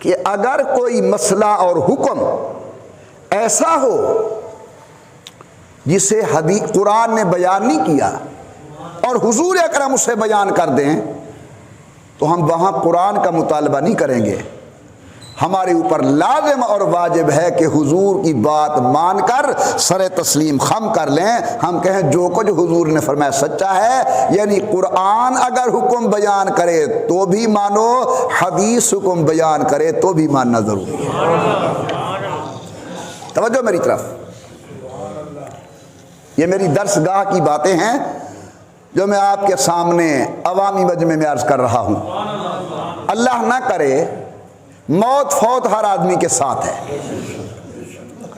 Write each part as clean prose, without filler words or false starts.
کہ اگر کوئی مسئلہ اور حکم ایسا ہو جسے قرآن نے بیان نہیں کیا اور حضور اکرم اسے بیان کر دیں تو ہم وہاں قرآن کا مطالبہ نہیں کریں گے. ہمارے اوپر لازم اور واجب ہے کہ حضور کی بات مان کر سر تسلیم خم کر لیں. ہم کہیں جو کچھ حضور نے فرمایا سچا ہے. یعنی قرآن اگر حکم بیان کرے تو بھی مانو, حدیث حکم بیان کرے تو بھی ماننا ضروری ہے. توجہ میری طرف. یہ میری درس گاہ کی باتیں ہیں جو میں آپ کے سامنے عوامی مجمع میں عرض کر رہا ہوں. اللہ نہ کرے موت فوت ہر آدمی کے ساتھ ہے.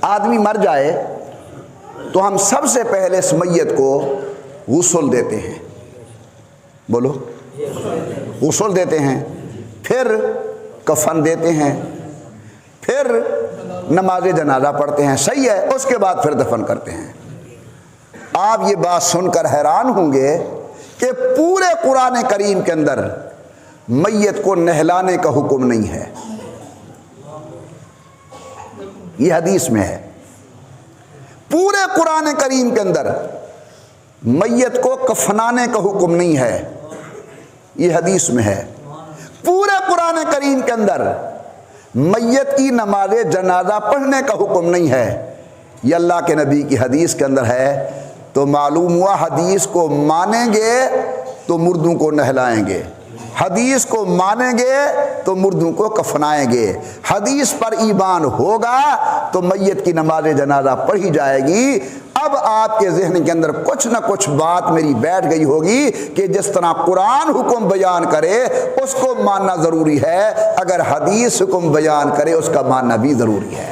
آدمی مر جائے تو ہم سب سے پہلے اس میت کو غسل دیتے ہیں. بولو, غسل دیتے ہیں, پھر کفن دیتے ہیں, پھر نماز جنازہ پڑھتے ہیں. صحیح ہے. اس کے بعد پھر دفن کرتے ہیں. آپ یہ بات سن کر حیران ہوں گے کہ پورے قرآن کریم کے اندر میت کو نہلانے کا حکم نہیں ہے. یہ حدیث میں ہے. پورے قرآن کریم کے اندر میت کو کفنانے کا حکم نہیں ہے. یہ حدیث میں ہے. پورے قرآن کریم کے اندر میت کی نماز جنازہ پڑھنے کا حکم نہیں ہے. یہ اللہ کے نبی کی حدیث کے اندر ہے. تو معلوم ہوا حدیث کو مانیں گے تو مردوں کو نہلائیں گے, حدیث کو مانیں گے تو مردوں کو کفنائیں گے, حدیث پر ایمان ہوگا تو میت کی نماز جنازہ پڑھی جائے گی. اب آپ کے ذہن کے اندر کچھ نہ کچھ بات میری بیٹھ گئی ہوگی کہ جس طرح قرآن حکم بیان کرے اس کو ماننا ضروری ہے, اگر حدیث حکم بیان کرے اس کا ماننا بھی ضروری ہے.